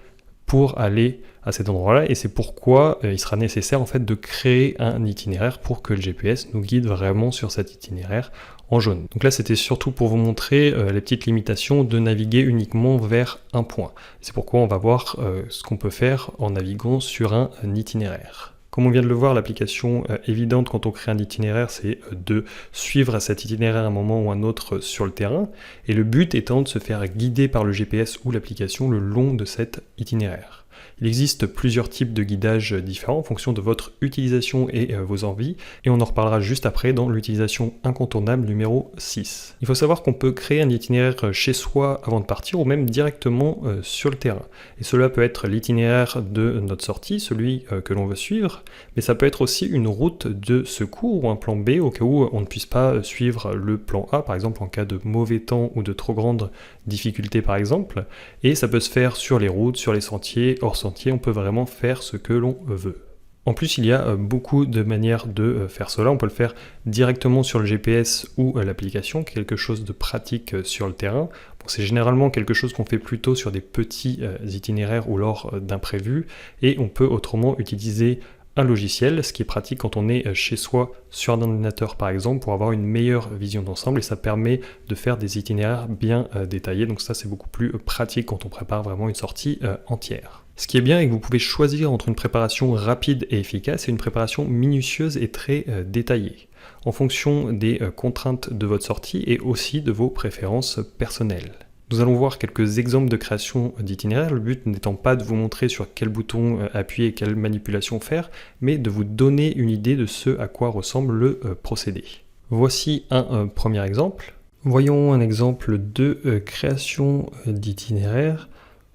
A: pour aller à cet endroit-là et c'est pourquoi il sera nécessaire en fait de créer un itinéraire pour que le GPS nous guide vraiment sur cet itinéraire en jaune. Donc là c'était surtout pour vous montrer les petites limitations de naviguer uniquement vers un point. C'est pourquoi on va voir ce qu'on peut faire en naviguant sur un itinéraire. Comme on vient de le voir, l'application évidente quand on crée un itinéraire, c'est de suivre cet itinéraire à un moment ou un autre sur le terrain, et le but étant de se faire guider par le GPS ou l'application le long de cet itinéraire. Il existe plusieurs types de guidage différents en fonction de votre utilisation et vos envies, et on en reparlera juste après dans l'utilisation incontournable numéro 6. Il faut savoir qu'on peut créer un itinéraire chez soi avant de partir ou même directement sur le terrain. Et cela peut être l'itinéraire de notre sortie, celui que l'on veut suivre, mais ça peut être aussi une route de secours ou un plan B au cas où on ne puisse pas suivre le plan A, par exemple en cas de mauvais temps ou de trop grande difficulté par exemple, et ça peut se faire sur les routes, sur les sentiers, hors sentier, on peut vraiment faire ce que l'on veut. En plus, il y a beaucoup de manières de faire cela. On peut le faire directement sur le GPS ou l'application, quelque chose de pratique sur le terrain. Bon, c'est généralement quelque chose qu'on fait plutôt sur des petits itinéraires ou lors d'imprévus, et on peut autrement utiliser un logiciel, ce qui est pratique quand on est chez soi sur un ordinateur par exemple, pour avoir une meilleure vision d'ensemble et ça permet de faire des itinéraires bien détaillés, donc ça c'est beaucoup plus pratique quand on prépare vraiment une sortie entière. Ce qui est bien est que vous pouvez choisir entre une préparation rapide et efficace et une préparation minutieuse et très détaillée, en fonction des contraintes de votre sortie et aussi de vos préférences personnelles. Nous allons voir quelques exemples de création d'itinéraire, le but n'étant pas de vous montrer sur quel bouton appuyer et quelle manipulation faire, mais de vous donner une idée de ce à quoi ressemble le procédé. Voici un premier exemple. Voyons un exemple de création d'itinéraire.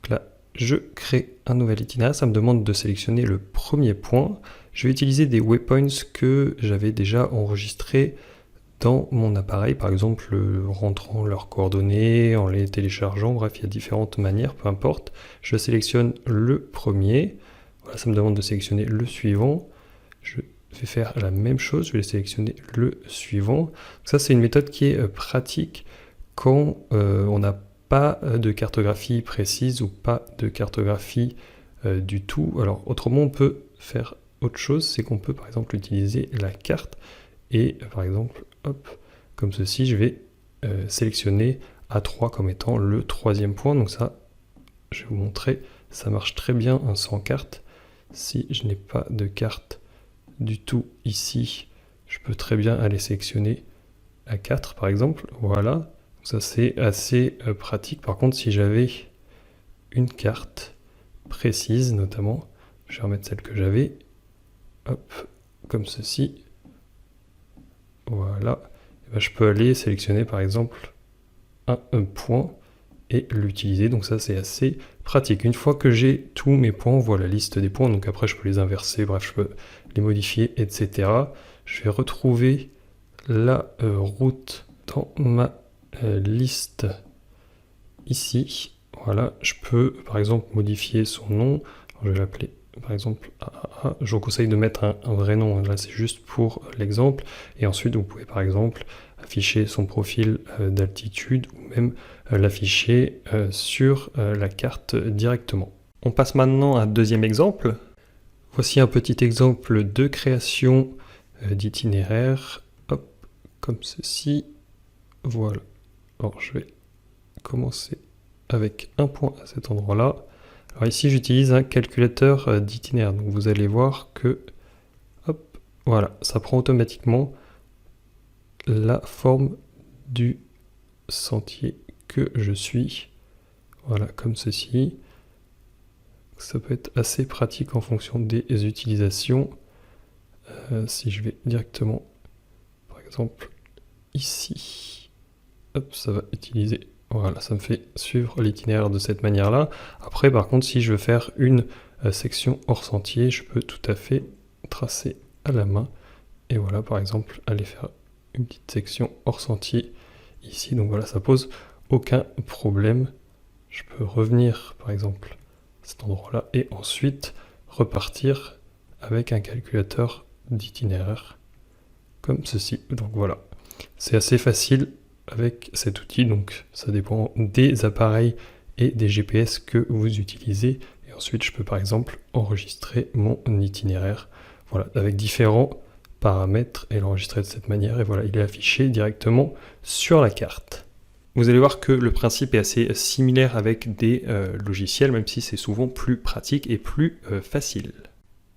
A: Là, je crée un nouvel itinéraire, ça me demande de sélectionner le premier point. Je vais utiliser des waypoints que j'avais déjà enregistrés dans mon appareil, par exemple en rentrant leurs coordonnées, en les téléchargeant, bref, il y a différentes manières, peu importe. Je sélectionne le premier, voilà, ça me demande de sélectionner le suivant. Je vais faire la même chose, je vais sélectionner le suivant. Ça, c'est une méthode qui est pratique quand on n'a pas de cartographie précise ou pas de cartographie du tout. Alors, autrement, on peut faire autre chose, c'est qu'on peut par exemple utiliser la carte et par exemple, hop, comme ceci, je vais sélectionner A3 comme étant le troisième point. Donc ça, je vais vous montrer, ça marche très bien sans carte. Si je n'ai pas de carte du tout ici, je peux très bien aller sélectionner A4 par exemple. Voilà, donc ça c'est assez pratique. Par contre, si j'avais une carte précise notamment, je vais remettre celle que j'avais, hop, comme ceci. Voilà, et ben, je peux aller sélectionner par exemple un point et l'utiliser, donc ça c'est assez pratique. Une fois que j'ai tous mes points, on voit la liste des points, donc après je peux les inverser, bref je peux les modifier, etc. Je vais retrouver la route dans ma liste ici. Voilà, je peux par exemple modifier son nom. Alors, je vais l'appeler par exemple AAA. Je vous conseille de mettre un vrai nom, là c'est juste pour l'exemple. Et ensuite vous pouvez par exemple afficher son profil d'altitude ou même l'afficher sur la carte directement. On passe maintenant à un deuxième exemple. Voici un petit exemple de création d'itinéraire. Hop, comme ceci. Voilà. Alors je vais commencer avec un point à cet endroit-là. Alors ici j'utilise un calculateur d'itinéraire, donc vous allez voir que, hop, voilà, ça prend automatiquement la forme du sentier que je suis. Voilà, comme ceci. Ça peut être assez pratique en fonction des utilisations. Si je vais directement, par exemple, ici, hop, ça va utiliser. Voilà, ça me fait suivre l'itinéraire de cette manière-là. Après, par contre, si je veux faire une section hors sentier, je peux tout à fait tracer à la main. Et voilà, par exemple, aller faire une petite section hors sentier ici. Donc voilà, ça pose aucun problème. Je peux revenir, par exemple, à cet endroit-là et ensuite repartir avec un calculateur d'itinéraire comme ceci. Donc voilà, c'est assez facile avec cet outil, donc ça dépend des appareils et des GPS que vous utilisez. Et ensuite, je peux par exemple enregistrer mon itinéraire, voilà, avec différents paramètres et l'enregistrer de cette manière. Et voilà, il est affiché directement sur la carte. Vous allez voir que le principe est assez similaire avec des logiciels, même si c'est souvent plus pratique et plus facile.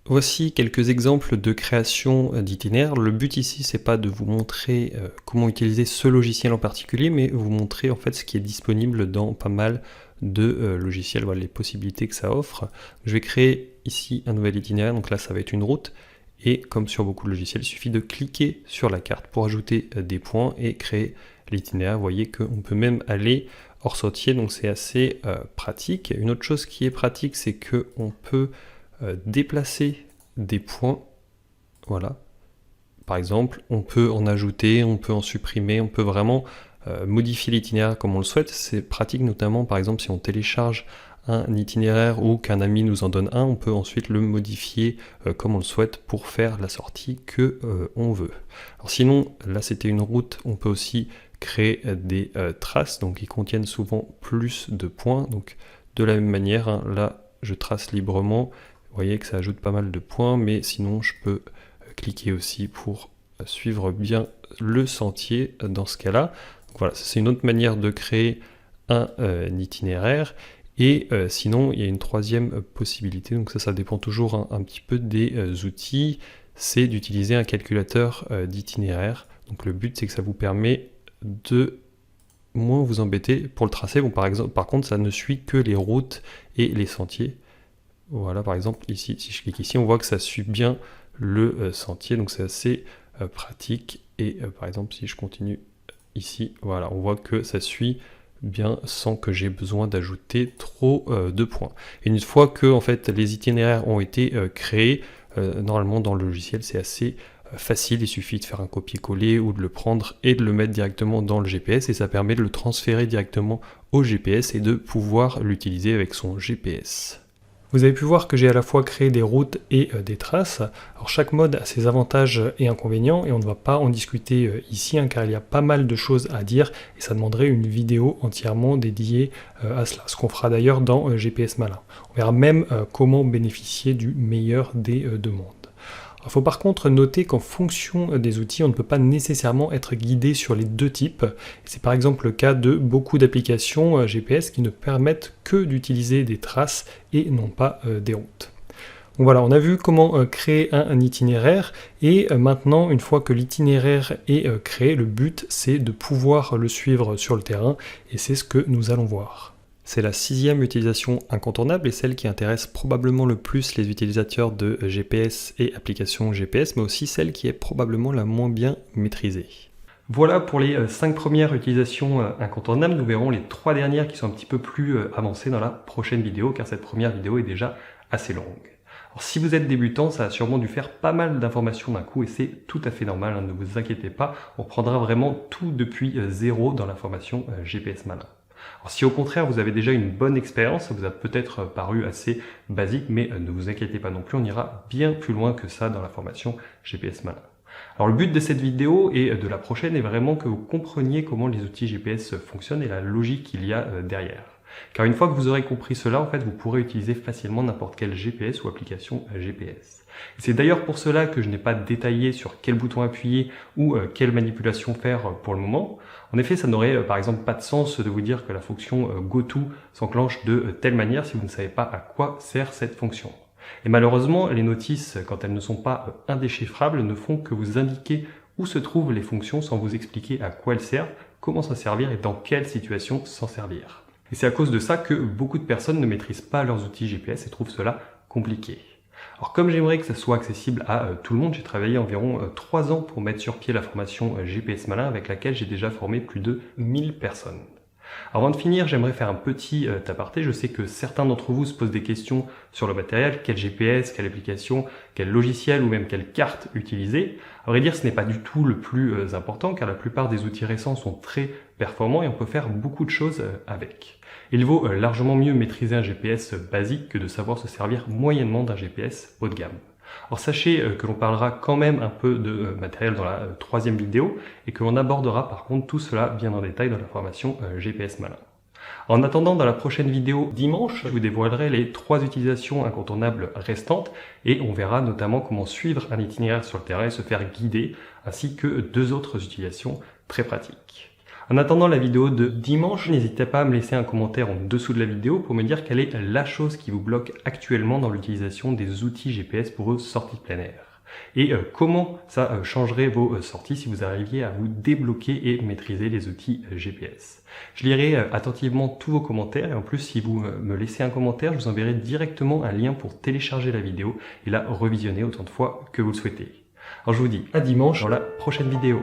A: Voici quelques exemples de création d'itinéraires. Le but ici, c'est pas de vous montrer comment utiliser ce logiciel en particulier, mais vous montrer en fait ce qui est disponible dans pas mal de logiciels, voilà les possibilités que ça offre. Je vais créer ici un nouvel itinéraire, donc là ça va être une route, et comme sur beaucoup de logiciels, il suffit de cliquer sur la carte pour ajouter des points et créer l'itinéraire. Vous voyez qu'on peut même aller hors sentier, donc c'est assez pratique. Une autre chose qui est pratique, c'est qu'on peut déplacer des points, voilà. Par exemple, on peut en ajouter, on peut en supprimer, on peut vraiment modifier l'itinéraire comme on le souhaite. C'est pratique notamment, par exemple, si on télécharge un itinéraire ou qu'un ami nous en donne un, on peut ensuite le modifier comme on le souhaite pour faire la sortie que on veut. Alors sinon, là c'était une route, on peut aussi créer des traces, donc qui contiennent souvent plus de points. Donc de la même manière, hein, là je trace librement. Vous voyez que ça ajoute pas mal de points, mais sinon je peux cliquer aussi pour suivre bien le sentier dans ce cas-là. Voilà, c'est une autre manière de créer un itinéraire. Et sinon, il y a une troisième possibilité, donc ça dépend toujours un petit peu des outils, c'est d'utiliser un calculateur d'itinéraire. Donc le but, c'est que ça vous permet de moins vous embêter pour le tracé. Bon, par contre, ça ne suit que les routes et les sentiers. Voilà, par exemple, ici, si je clique ici, on voit que ça suit bien le sentier, donc c'est assez pratique. Et par exemple, si je continue ici, voilà, on voit que ça suit bien sans que j'ai besoin d'ajouter trop de points. Et une fois que en fait, les itinéraires ont été créés, normalement dans le logiciel, c'est assez facile, il suffit de faire un copier-coller ou de le prendre et de le mettre directement dans le GPS et ça permet de le transférer directement au GPS et de pouvoir l'utiliser avec son GPS. Vous avez pu voir que j'ai à la fois créé des routes et des traces. Alors chaque mode a ses avantages et inconvénients et on ne va pas en discuter ici hein, car il y a pas mal de choses à dire et ça demanderait une vidéo entièrement dédiée à cela. Ce qu'on fera d'ailleurs dans GPS Malin. On verra même comment bénéficier du meilleur des deux mondes. Il faut par contre noter qu'en fonction des outils, on ne peut pas nécessairement être guidé sur les deux types. C'est par exemple le cas de beaucoup d'applications GPS qui ne permettent que d'utiliser des traces et non pas des routes. Donc voilà, on a vu comment créer un itinéraire et maintenant, une fois que l'itinéraire est créé, le but c'est de pouvoir le suivre sur le terrain et c'est ce que nous allons voir. C'est la 6e utilisation incontournable et celle qui intéresse probablement le plus les utilisateurs de GPS et applications GPS, mais aussi celle qui est probablement la moins bien maîtrisée. Voilà pour les 5 premières utilisations incontournables. Nous verrons les 3 dernières qui sont un petit peu plus avancées dans la prochaine vidéo, car cette première vidéo est déjà assez longue. Alors, si vous êtes débutant, ça a sûrement dû faire pas mal d'informations d'un coup et c'est tout à fait normal, hein, ne vous inquiétez pas, on reprendra vraiment tout depuis zéro dans la formation GPS Malin. Alors, si au contraire vous avez déjà une bonne expérience, ça vous a peut-être paru assez basique, mais ne vous inquiétez pas non plus, on ira bien plus loin que ça dans la formation GPS Malin. Alors le but de cette vidéo et de la prochaine est vraiment que vous compreniez comment les outils GPS fonctionnent et la logique qu'il y a derrière. Car une fois que vous aurez compris cela, en fait, vous pourrez utiliser facilement n'importe quel GPS ou application GPS. C'est d'ailleurs pour cela que je n'ai pas détaillé sur quel bouton appuyer ou quelle manipulation faire pour le moment. En effet, ça n'aurait par exemple pas de sens de vous dire que la fonction GoTo s'enclenche de telle manière si vous ne savez pas à quoi sert cette fonction. Et malheureusement, les notices, quand elles ne sont pas indéchiffrables, ne font que vous indiquer où se trouvent les fonctions sans vous expliquer à quoi elles servent, comment s'en servir et dans quelle situation s'en servir. Et c'est à cause de ça que beaucoup de personnes ne maîtrisent pas leurs outils GPS et trouvent cela compliqué. Alors comme j'aimerais que ça soit accessible à tout le monde, j'ai travaillé environ 3 ans pour mettre sur pied la formation GPS Malin avec laquelle j'ai déjà formé plus de 1000 personnes. Avant de finir, j'aimerais faire un petit aparté. Je sais que certains d'entre vous se posent des questions sur le matériel, quel GPS, quelle application, quel logiciel ou même quelle carte utiliser. À vrai dire, ce n'est pas du tout le plus important car la plupart des outils récents sont très performants et on peut faire beaucoup de choses avec. Il vaut largement mieux maîtriser un GPS basique que de savoir se servir moyennement d'un GPS haut de gamme. Alors sachez que l'on parlera quand même un peu de matériel dans la 3e vidéo et que l'on abordera par contre tout cela bien en détail dans la formation GPS Malin. En attendant, dans la prochaine vidéo dimanche, je vous dévoilerai les 3 utilisations incontournables restantes et on verra notamment comment suivre un itinéraire sur le terrain et se faire guider, ainsi que 2 autres utilisations très pratiques. En attendant la vidéo de dimanche, n'hésitez pas à me laisser un commentaire en dessous de la vidéo pour me dire quelle est la chose qui vous bloque actuellement dans l'utilisation des outils GPS pour vos sorties de plein air. Et comment ça changerait vos sorties si vous arriviez à vous débloquer et maîtriser les outils GPS. Je lirai attentivement tous vos commentaires et en plus si vous me laissez un commentaire, je vous enverrai directement un lien pour télécharger la vidéo et la revisionner autant de fois que vous le souhaitez. Alors je vous dis à dimanche dans la prochaine vidéo.